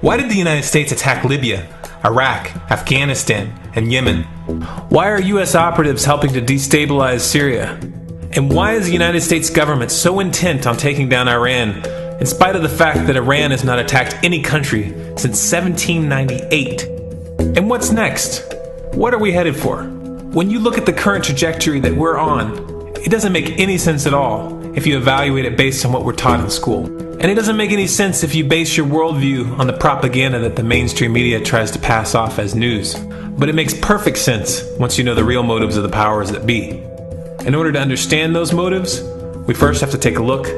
Why did the United States attack Libya, Iraq, Afghanistan, and Yemen? Why are U.S. operatives helping to destabilize Syria? And why is the United States government so intent on taking down Iran, in spite of the fact that Iran has not attacked any country since 1798? And what's next? What are we headed for? When you look at the current trajectory that we're on, it doesn't make any sense at all if you evaluate it based on what we're taught in school. And it doesn't make any sense if you base your worldview on the propaganda that the mainstream media tries to pass off as news. But it makes perfect sense once you know the real motives of the powers that be. In order to understand those motives, we first have to take a look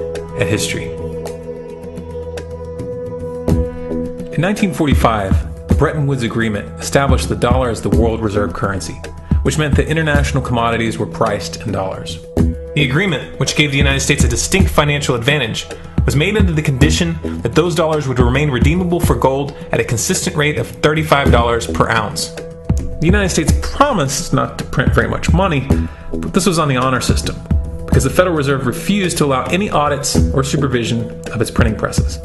at history. In 1945, the Bretton Woods Agreement established the dollar as the world reserve currency, which meant that international commodities were priced in dollars. The agreement, which gave the United States a distinct financial advantage, was made under the condition that those dollars would remain redeemable for gold at a consistent rate of $35 per ounce. The United States promised not to print very much money, but this was on the honor system, because the Federal Reserve refused to allow any audits or supervision of its printing presses.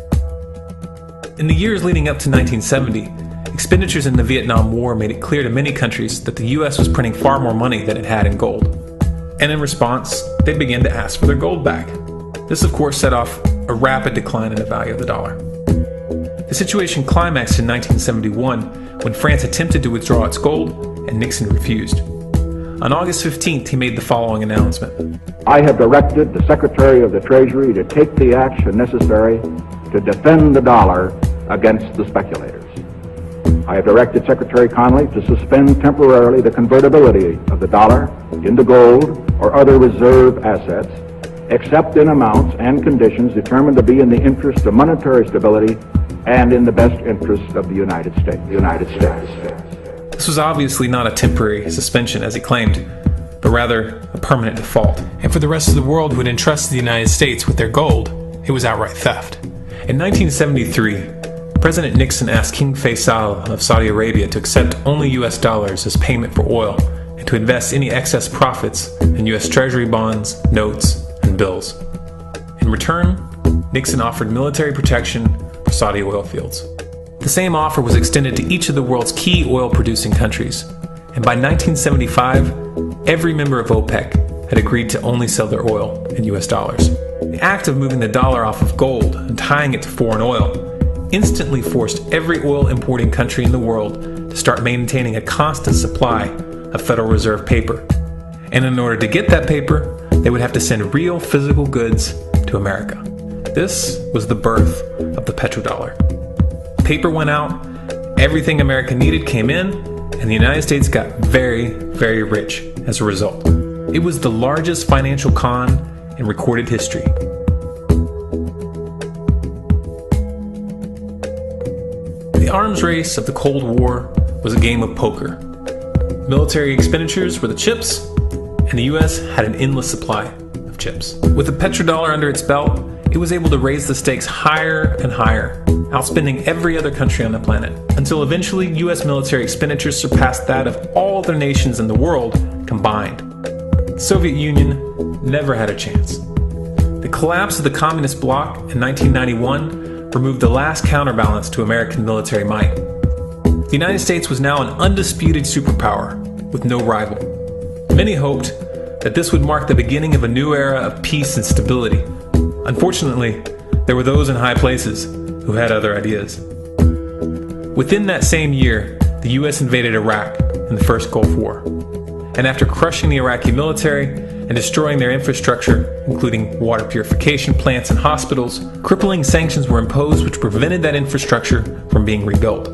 In the years leading up to 1970, expenditures in the Vietnam War made it clear to many countries that the U.S. was printing far more money than it had in gold. And in response, they began to ask for their gold back. This, of course, set off a rapid decline in the value of the dollar. The situation climaxed in 1971 when France attempted to withdraw its gold and Nixon refused. On August 15th, he made the following announcement. I have directed the Secretary of the Treasury to take the action necessary to defend the dollar against the speculators. I have directed Secretary Connally to suspend temporarily the convertibility of the dollar into gold or other reserve assets, except in amounts and conditions determined to be in the interest of monetary stability and in the best interest of the United States. This was obviously not a temporary suspension, as he claimed, but rather a permanent default. And for the rest of the world who had entrusted the United States with their gold, it was outright theft. In 1973, President Nixon asked King Faisal of Saudi Arabia to accept only US dollars as payment for oil and to invest any excess profits in US Treasury bonds, notes, and bills. In return, Nixon offered military protection for Saudi oil fields. The same offer was extended to each of the world's key oil-producing countries, and by 1975, every member of OPEC had agreed to only sell their oil in US dollars. The act of moving the dollar off of gold and tying it to foreign oil instantly forced every oil-importing country in the world to start maintaining a constant supply of Federal Reserve paper. And in order to get that paper, they would have to send real physical goods to America. This was the birth of the petrodollar. Paper went out, everything America needed came in, and the United States got very, very rich as a result. It was the largest financial con in recorded history. The arms race of the Cold War was a game of poker. Military expenditures were the chips, and the US had an endless supply of chips. With the petrodollar under its belt, it was able to raise the stakes higher and higher, outspending every other country on the planet, until eventually US military expenditures surpassed that of all other nations in the world combined. The Soviet Union never had a chance. The collapse of the communist bloc in 1991 removed the last counterbalance to American military might. The United States was now an undisputed superpower with no rival. Many hoped that this would mark the beginning of a new era of peace and stability. Unfortunately, there were those in high places who had other ideas. Within that same year, the US invaded Iraq in the first Gulf War. And after crushing the Iraqi military and destroying their infrastructure, including water purification plants and hospitals, crippling sanctions were imposed which prevented that infrastructure from being rebuilt.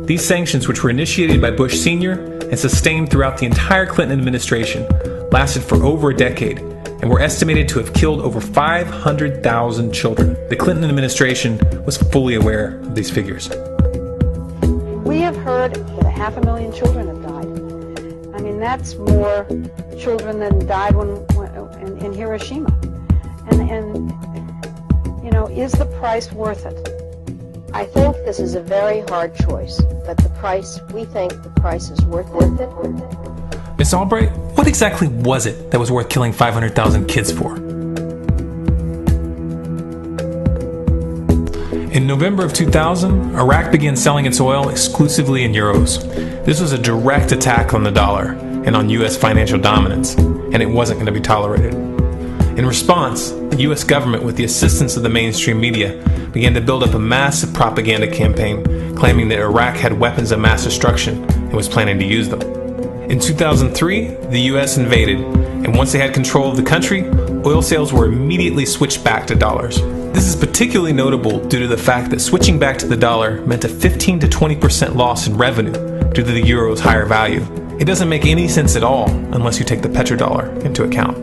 These sanctions, which were initiated by Bush Sr. and sustained throughout the entire Clinton administration, lasted for over a decade and were estimated to have killed over 500,000 children. The Clinton administration was fully aware of these figures. We have heard that 500,000 children have died. I mean, that's more children than died in Hiroshima. And you know, is the price worth it? I think this is a very hard choice, but we think the price is worth it. Ms. Albright, what exactly was it that was worth killing 500,000 kids for? In November of 2000, Iraq began selling its oil exclusively in euros. This was a direct attack on the dollar and on U.S. financial dominance, and it wasn't going to be tolerated. In response, the U.S. government, with the assistance of the mainstream media, began to build up a massive propaganda campaign claiming that Iraq had weapons of mass destruction and was planning to use them. In 2003, the U.S. invaded, and once they had control of the country, oil sales were immediately switched back to dollars. This is particularly notable due to the fact that switching back to the dollar meant a 15 to 20% loss in revenue due to the euro's higher value. It doesn't make any sense at all unless you take the petrodollar into account.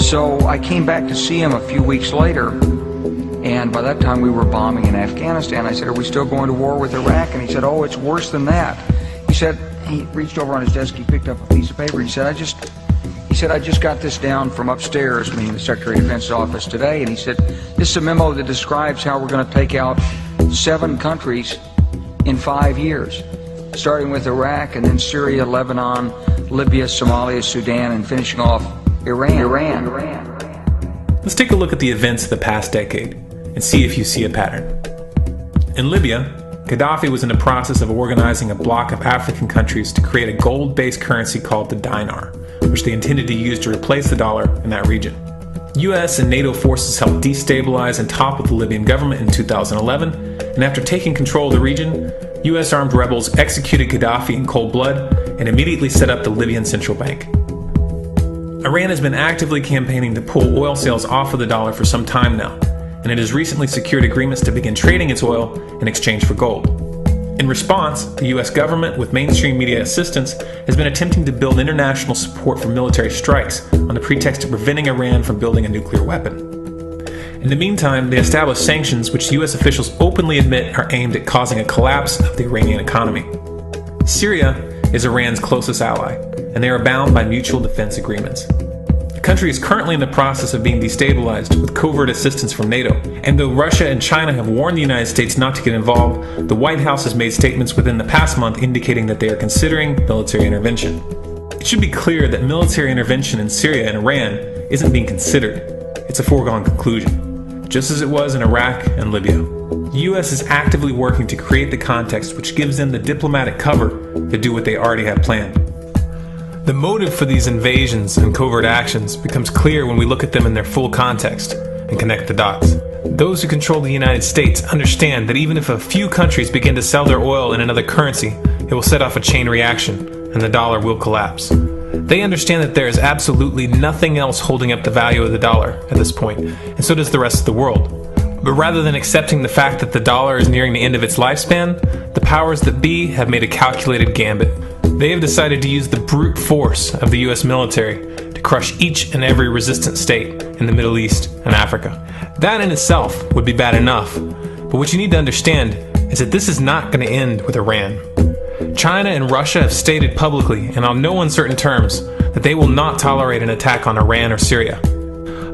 So I came back to see him a few weeks later, and by that time we were bombing in Afghanistan. I said, "Are we still going to war with Iraq?" And he said, "Oh, it's worse than that." He said, he reached over on his desk, he picked up a piece of paper, he said, I just got this down from upstairs, meaning the Secretary of Defense's office today, and he said, "This is a memo that describes how we're going to take out 7 countries in 5 years, starting with Iraq and then Syria, Lebanon, Libya, Somalia, Sudan, and finishing off Iran. Let's take a look at the events of the past decade and see if you see a pattern. In Libya, Gaddafi was in the process of organizing a bloc of African countries to create a gold-based currency called the dinar, which they intended to use to replace the dollar in that region. US and NATO forces helped destabilize and topple the Libyan government in 2011, and after taking control of the region, US armed rebels executed Gaddafi in cold blood and immediately set up the Libyan central bank. Iran has been actively campaigning to pull oil sales off of the dollar for some time now, and it has recently secured agreements to begin trading its oil in exchange for gold. In response, the US government, with mainstream media assistance, has been attempting to build international support for military strikes on the pretext of preventing Iran from building a nuclear weapon. In the meantime, they established sanctions which US officials openly admit are aimed at causing a collapse of the Iranian economy. Syria is Iran's closest ally, and they are bound by mutual defense agreements. The country is currently in the process of being destabilized with covert assistance from NATO, and though Russia and China have warned the United States not to get involved, the White House has made statements within the past month indicating that they are considering military intervention. It should be clear that military intervention in Syria and Iran isn't being considered. It's a foregone conclusion, just as it was in Iraq and Libya. The U.S. is actively working to create the context which gives them the diplomatic cover to do what they already have planned. The motive for these invasions and covert actions becomes clear when we look at them in their full context and connect the dots. Those who control the United States understand that even if a few countries begin to sell their oil in another currency, it will set off a chain reaction and the dollar will collapse. They understand that there is absolutely nothing else holding up the value of the dollar at this point, and so does the rest of the world. But rather than accepting the fact that the dollar is nearing the end of its lifespan, the powers that be have made a calculated gambit. They have decided to use the brute force of the US military to crush each and every resistant state in the Middle East and Africa. That in itself would be bad enough, but what you need to understand is that this is not going to end with Iran. China and Russia have stated publicly and on no uncertain terms that they will not tolerate an attack on Iran or Syria.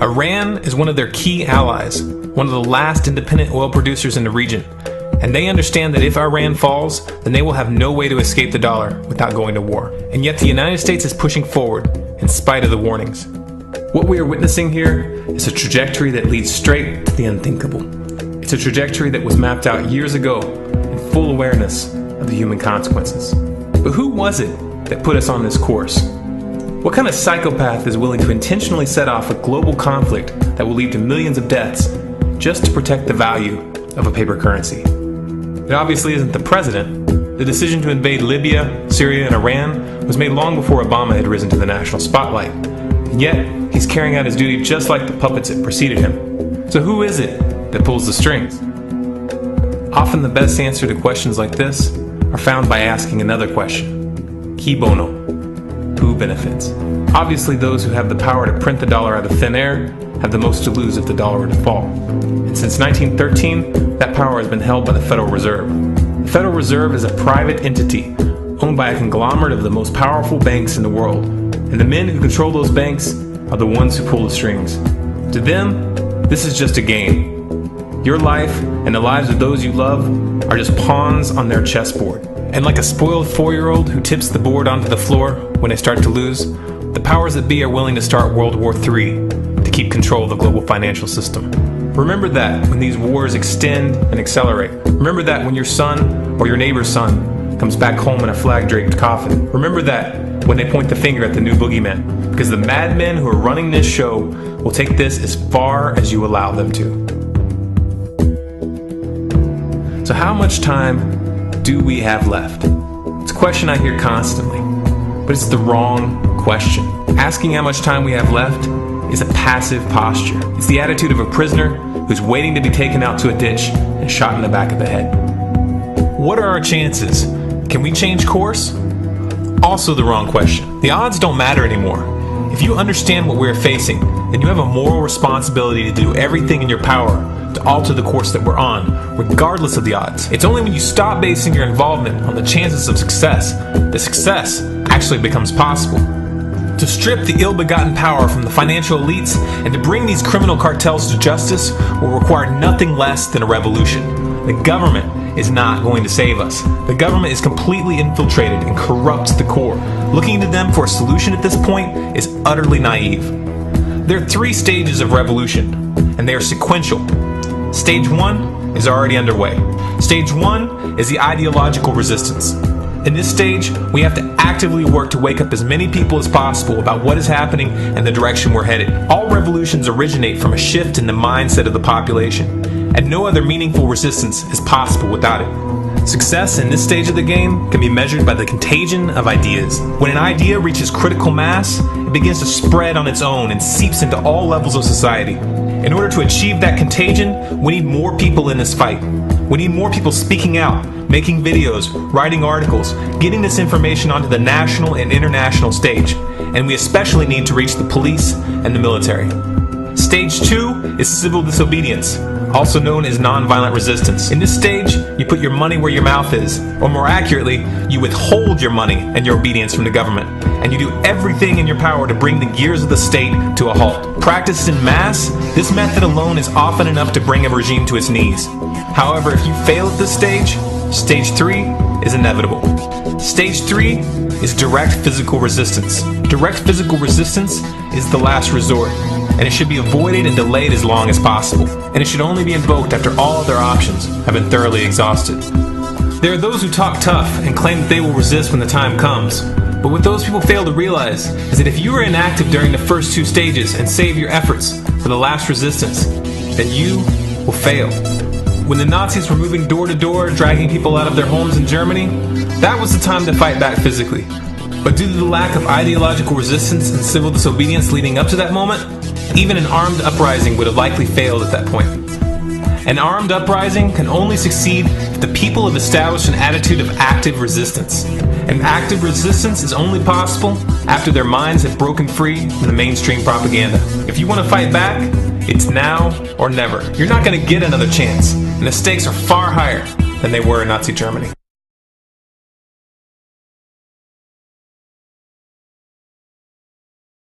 Iran is one of their key allies, one of the last independent oil producers in the region, and they understand that if Iran falls, then they will have no way to escape the dollar without going to war. And yet the United States is pushing forward in spite of the warnings. What we are witnessing here is a trajectory that leads straight to the unthinkable. It's a trajectory that was mapped out years ago in full awareness of the human consequences. But who was it that put us on this course? What kind of psychopath is willing to intentionally set off a global conflict that will lead to millions of deaths just to protect the value of a paper currency? It obviously isn't the president. The decision to invade Libya, Syria, and Iran was made long before Obama had risen to the national spotlight. And yet, he's carrying out his duty just like the puppets that preceded him. So who is it that pulls the strings? Often the best answer to questions like this are found by asking another question. Qui bono? Who benefits? Obviously, those who have the power to print the dollar out of thin air have the most to lose if the dollar were to fall. And since 1913, that power has been held by the Federal Reserve. The Federal Reserve is a private entity owned by a conglomerate of the most powerful banks in the world. And the men who control those banks are the ones who pull the strings. To them, this is just a game. Your life and the lives of those you love are just pawns on their chessboard. And like a spoiled 4-year-old who tips the board onto the floor when they start to lose, the powers that be are willing to start World War III to keep control of the global financial system. Remember that when these wars extend and accelerate. Remember that when your son or your neighbor's son comes back home in a flag-draped coffin. Remember that when they point the finger at the new boogeyman, because the madmen who are running this show will take this as far as you allow them to. So how much time do we have left? It's a question I hear constantly, but it's the wrong question. Asking how much time we have left is a passive posture. It's the attitude of a prisoner who's waiting to be taken out to a ditch and shot in the back of the head. What are our chances? Can we change course? Also the wrong question. The odds don't matter anymore. If you understand what we're facing, then you have a moral responsibility to do everything in your power to alter the course that we're on, regardless of the odds. It's only when you stop basing your involvement on the chances of success that success actually becomes possible. To strip the ill-begotten power from the financial elites and to bring these criminal cartels to justice will require nothing less than a revolution. The government is not going to save us. The government is completely infiltrated and corrupt to the core. Looking to them for a solution at this point is utterly naive. There are 3 stages of revolution, and they are sequential. Stage 1 is already underway. Stage 1 is the ideological resistance. In this stage, we have to actively work to wake up as many people as possible about what is happening and the direction we're headed. All revolutions originate from a shift in the mindset of the population, and no other meaningful resistance is possible without it. Success in this stage of the game can be measured by the contagion of ideas. When an idea reaches critical mass, it begins to spread on its own and seeps into all levels of society. In order to achieve that contagion, we need more people in this fight. We need more people speaking out, making videos, writing articles, getting this information onto the national and international stage. And we especially need to reach the police and the military. Stage 2 is civil disobedience, also known as nonviolent resistance. In this stage, you put your money where your mouth is, or more accurately, you withhold your money and your obedience from the government, and you do everything in your power to bring the gears of the state to a halt. Practiced in mass, this method alone is often enough to bring a regime to its knees. However, if you fail at this stage, Stage 3 is inevitable. Stage 3 is direct physical resistance. Direct physical resistance is the last resort, and it should be avoided and delayed as long as possible. And it should only be invoked after all other options have been thoroughly exhausted. There are those who talk tough and claim that they will resist when the time comes. But what those people fail to realize is that if you are inactive during the first 2 stages and save your efforts for the last resistance, then you will fail. When the Nazis were moving door to door, dragging people out of their homes in Germany, that was the time to fight back physically. But due to the lack of ideological resistance and civil disobedience leading up to that moment, even an armed uprising would have likely failed at that point. An armed uprising can only succeed if the people have established an attitude of active resistance. And active resistance is only possible after their minds have broken free from the mainstream propaganda. If you want to fight back, it's now or never. You're not going to get another chance, and the stakes are far higher than they were in Nazi Germany.